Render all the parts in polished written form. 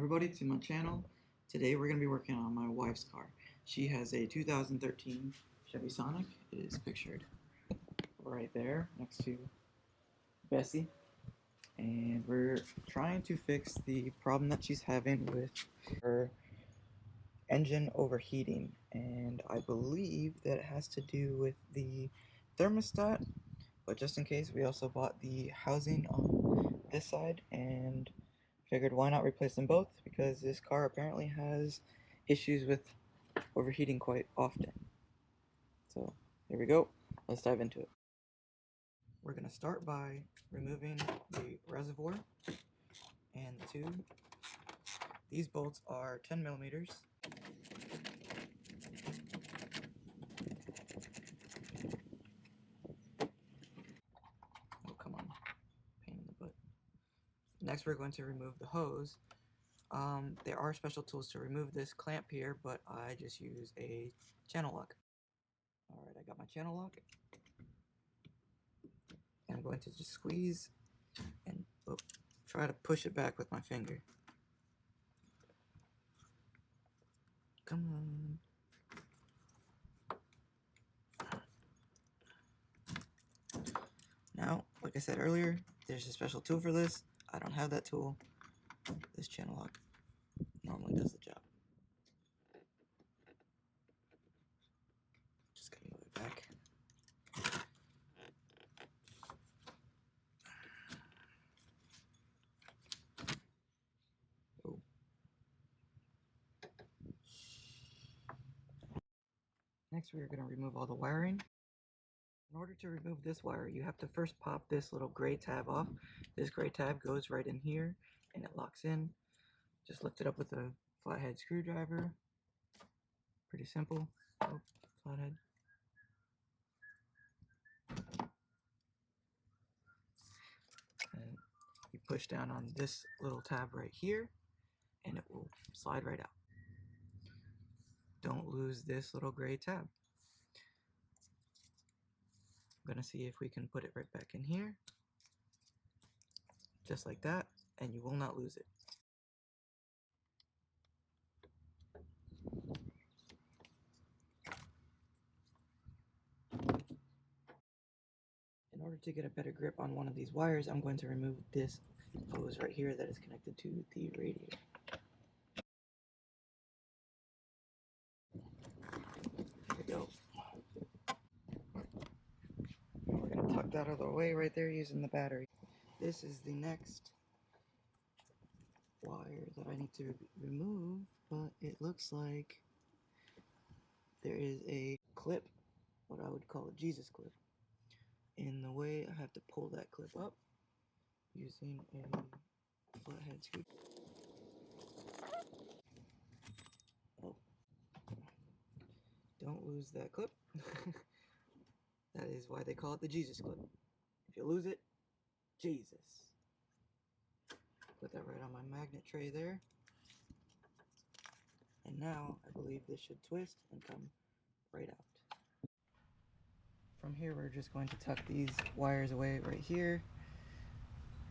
everybody to my channel. Today we're going to be working on my wife's car. She has a 2013 Chevy Sonic. It is pictured right there next to Bessie. And we're trying to fix the problem that she's having with her engine overheating. And I believe that it has to do with the thermostat. But just in case, we also bought the housing on this side and figured why not replace them both, because this car apparently has issues with overheating quite often. So here we go, let's dive into it. We're going to start by removing the reservoir and the tube. These bolts are 10 millimeters. Oh, come on, pain in the butt. Next we're going to remove the hose. There are special tools to remove this clamp here, but I just use a channel lock. Alright, I got my channel lock. And I'm going to just squeeze and try to push it back with my finger. Come on. Now, like I said earlier, there's a special tool for this. I don't have that tool. This channel lock normally does the job. Just gotta move it back. Oh. Next, we are going to remove all the wiring. In order to remove this wire, you have to first pop this little gray tab off. This gray tab goes right in here and it locks in. Just lift it up with a flathead screwdriver. Pretty simple. Oh, flathead. And you push down on this little tab right here and it will slide right out. Don't lose this little gray tab. I'm gonna see if we can put it right back in here, just like that, and you will not lose it. In order to get a better grip on one of these wires, I'm going to remove this hose right here that is connected to the radiator. There we go. We're going to tuck that out of the way right there using the battery. This is the next wire that I need to remove, but it looks like there is a clip, what I would call a Jesus clip, in the way. I have to pull that clip up using a flathead screw. Oh, don't lose that clip. That is why they call it the Jesus clip. If you lose it, Jesus. Put that right on my magnet tray there. And now I believe this should twist and come right out. From here we're just going to tuck these wires away right here.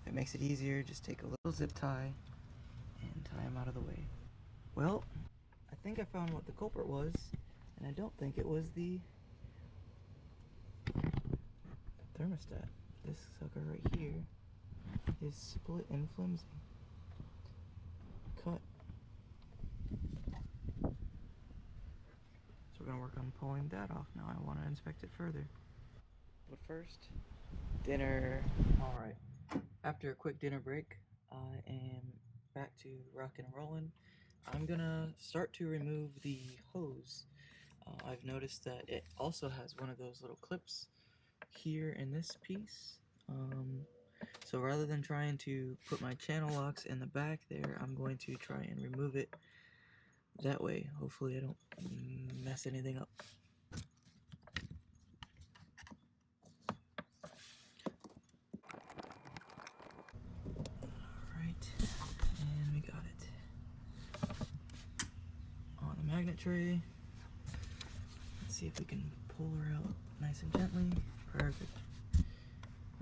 If it makes it easier, just take a little zip tie and tie them out of the way. Well, I think I found what the culprit was, and I don't think it was the thermostat. This sucker right here is split and flimsy. Cut. So we're going to work on pulling that off now. I want to inspect it further. But first, dinner. Alright, after a quick dinner break, I am back to rockin' and rollin'. I'm gonna start to remove the hose. I've noticed that it also has one of those little clips here in this piece. So rather than trying to put my channel locks in the back there, I'm going to try and remove it that way. Hopefully I don't mess anything up. Alright, and we got it on a magnet tray. Let's see if we can pull her out nice and gently. Perfect.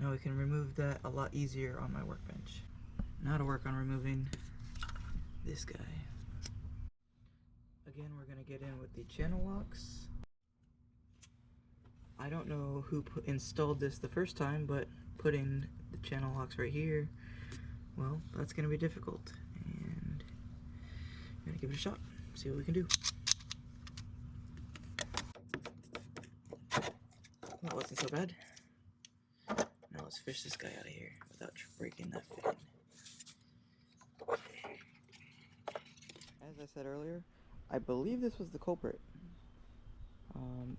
Now we can remove that a lot easier on my workbench. Now to work on removing this this guy. Again, we're gonna get in with the channel locks. I don't know who installed this the first time, but putting the channel locks right here, well, that's gonna be difficult. And I'm gonna give it a shot, see what we can do. That wasn't so bad. Now let's fish this guy out of here without breaking that fin. As I said earlier, I believe this was the culprit.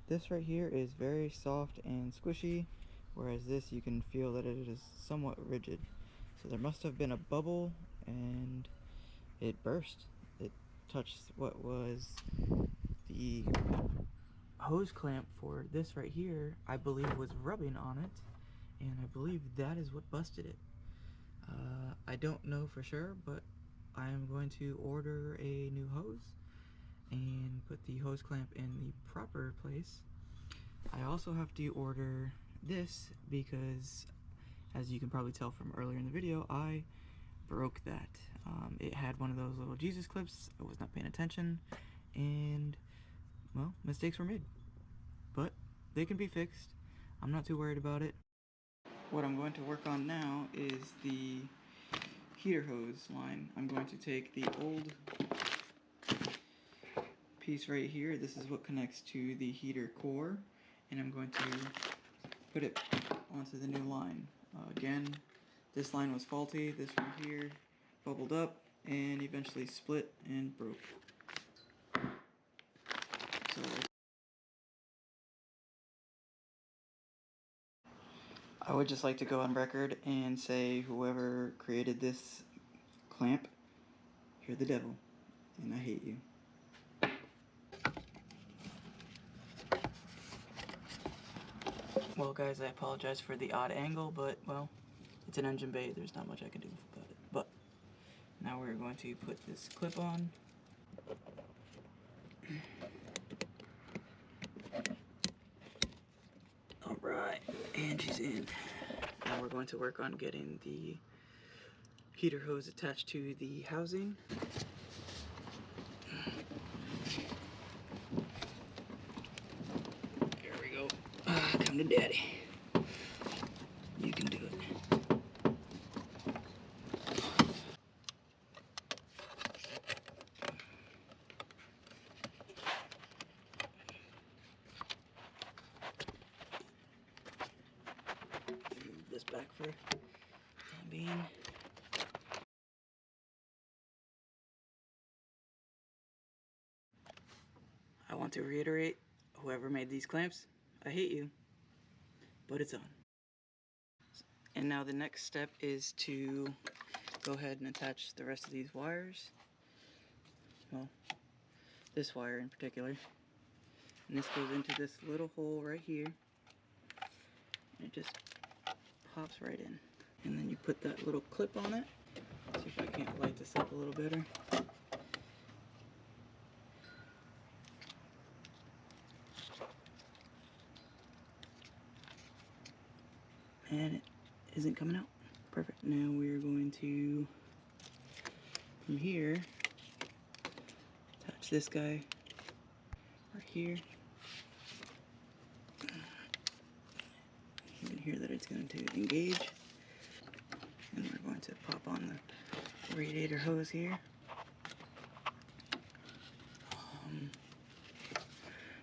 This right here is very soft and squishy, whereas this you can feel that it is somewhat rigid. So there must have been a bubble and it burst. It touched what was the hose clamp for this right here, I believe was rubbing on it, and I believe that is what busted it. I don't know for sure, but I am going to order a new hose and put the hose clamp in the proper place. I also have to order this because, as you can probably tell from earlier in the video, I broke that. It had one of those little Jesus clips. I was not paying attention, and well, mistakes were made, but they can be fixed. I'm not too worried about it. What I'm going to work on now is the heater hose line. I'm going to take the old piece right here. This is what connects to the heater core, and I'm going to put it onto the new line. Again, this line was faulty. This right here bubbled up and eventually split and broke. So I would just like to go on record and say whoever created this clamp, you're the devil, and I hate you. Well guys, I apologize for the odd angle, but well, it's an engine bay, there's not much I can do about it. But now we're going to put this clip on. Alright, and she's in. Now we're going to work on getting the heater hose attached to the housing. There we go. Come to daddy. You can do it. Move this back for the time being. I want to reiterate, whoever made these clamps, I hate you, but it's on. And now the next step is to go ahead and attach the rest of these wires. Well, this wire in particular. And this goes into this little hole right here. And it just pops right in. And then you put that little clip on it. See if I can't light this up a little better. And it isn't coming out. Perfect. Now we're going to, from here, attach this guy right here. You can hear that it's going to engage. And we're going to pop on the radiator hose here.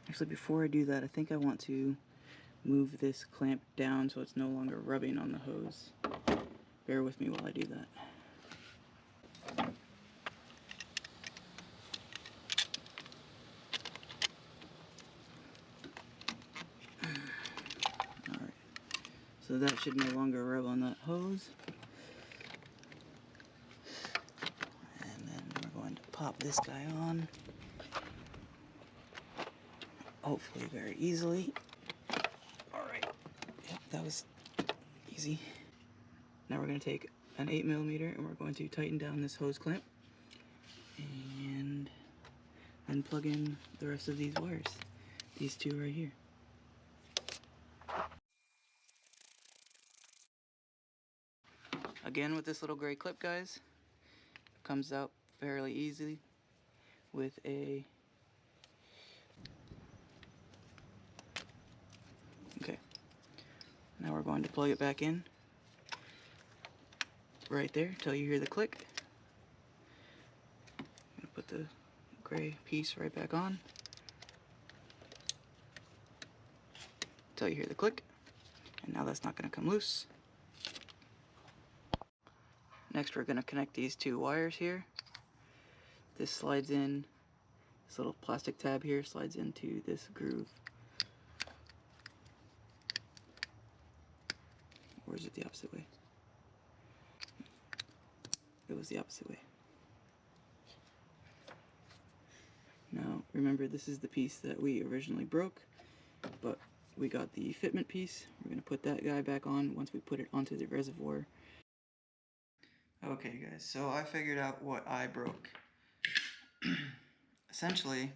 Actually, before I do that, I think I want to move this clamp down so it's no longer rubbing on the hose. Bear with me while I do that. Alright, so that should no longer rub on that hose. And then we're going to pop this guy on. Hopefully very easily. Alright, yep, that was easy. Now we're going to take an 8mm and we're going to tighten down this hose clamp and then plug in the rest of these wires, these two right here. Again with this little gray clip, guys, comes out fairly easily with a... Okay, now we're going to plug it back in right there until you hear the click. I'm gonna put the gray piece right back on until you hear the click, and now that's not gonna come loose. Next, we're gonna connect these two wires here. This slides in, this little plastic tab here slides into this groove. Or is it the opposite way? It was the opposite way. Now, remember, this is the piece that we originally broke, but we got the fitment piece. We're gonna put that guy back on once we put it onto the reservoir. Okay guys, so I figured out what I broke. Essentially,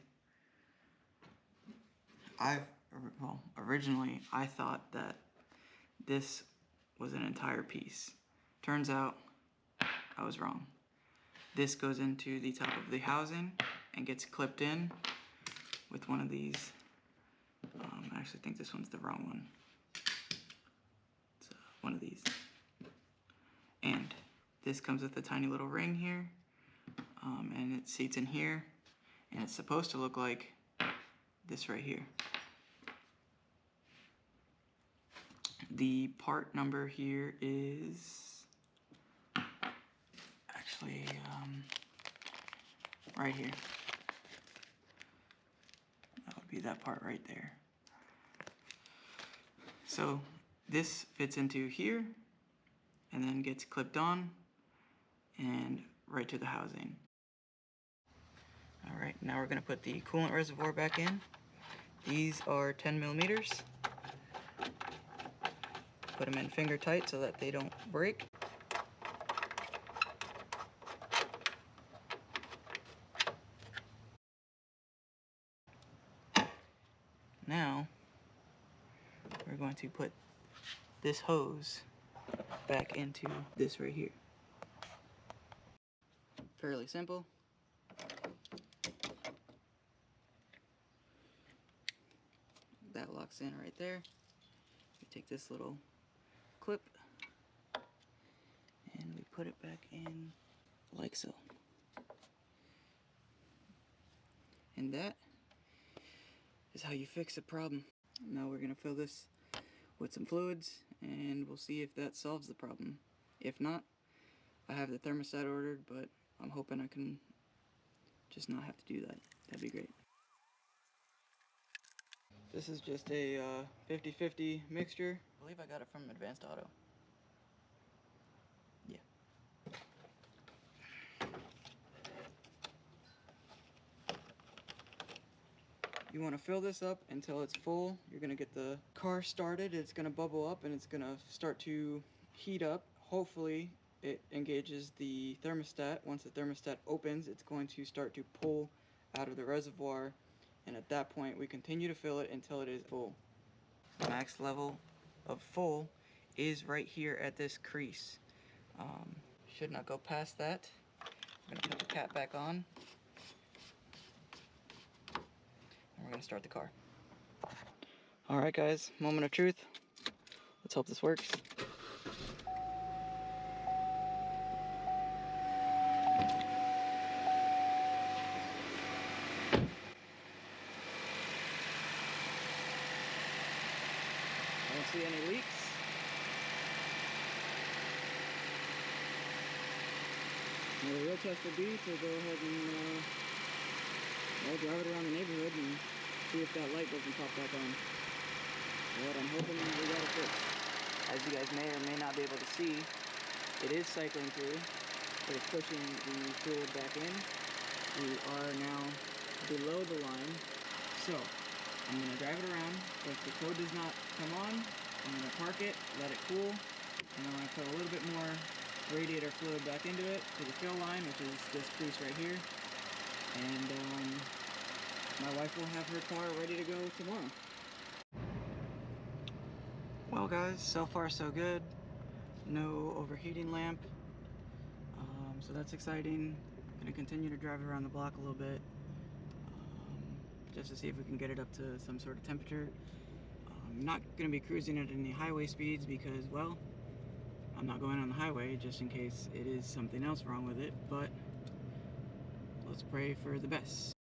originally I thought that this was an entire piece. Turns out I was wrong. This goes into the top of the housing and gets clipped in with one of these. I actually think this one's the wrong one. It's one of these. And this comes with a tiny little ring here, and it seats in here, and it's supposed to look like this right here. The part number here is actually right here. That would be that part right there. So this fits into here and then gets clipped on and right to the housing. Alright, now we're going to put the coolant reservoir back in. These are 10 millimeters. Put them in finger tight so that they don't break. Now we're going to put this hose back into this right here. Fairly simple. That locks in right there. We take this little clip and we put it back in like so. And that is how you fix a problem. Now we're gonna fill this with some fluids and we'll see if that solves the problem. If not, I have the thermostat ordered, but I'm hoping I can just not have to do that. That'd be great. This is just a 50-50 mixture. I believe I got it from Advanced Auto. Yeah. You want to fill this up until it's full. You're going to get the car started. It's going to bubble up and it's going to start to heat up. Hopefully it engages the thermostat. Once the thermostat opens, it's going to start to pull out of the reservoir. And at that point, we continue to fill it until it is full. The max level of full is right here at this crease. Should not go past that. I'm going to put the cap back on. And we're going to start the car. Alright guys, moment of truth. Let's hope this works. I don't see any leaks. Now the real test will be to go ahead and drive it around the neighborhood and see if that light doesn't pop back on. But I'm hoping we got it fixed. As you guys may or may not be able to see, it is cycling through. It is pushing the fluid back in. We are now below the line. So I'm going to drive it around. If the code does not come on, I'm going to park it, let it cool, and I'm going to put a little bit more radiator fluid back into it to the fill line, which is this crease right here. And my wife will have her car ready to go tomorrow. Well guys, so far so good. No overheating lamp. So that's exciting. Gonna continue to drive around the block a little bit, just to see if we can get it up to some sort of temperature. I'm not gonna be cruising at any highway speeds because, well, I'm not going on the highway just in case it is something else wrong with it, but let's pray for the best.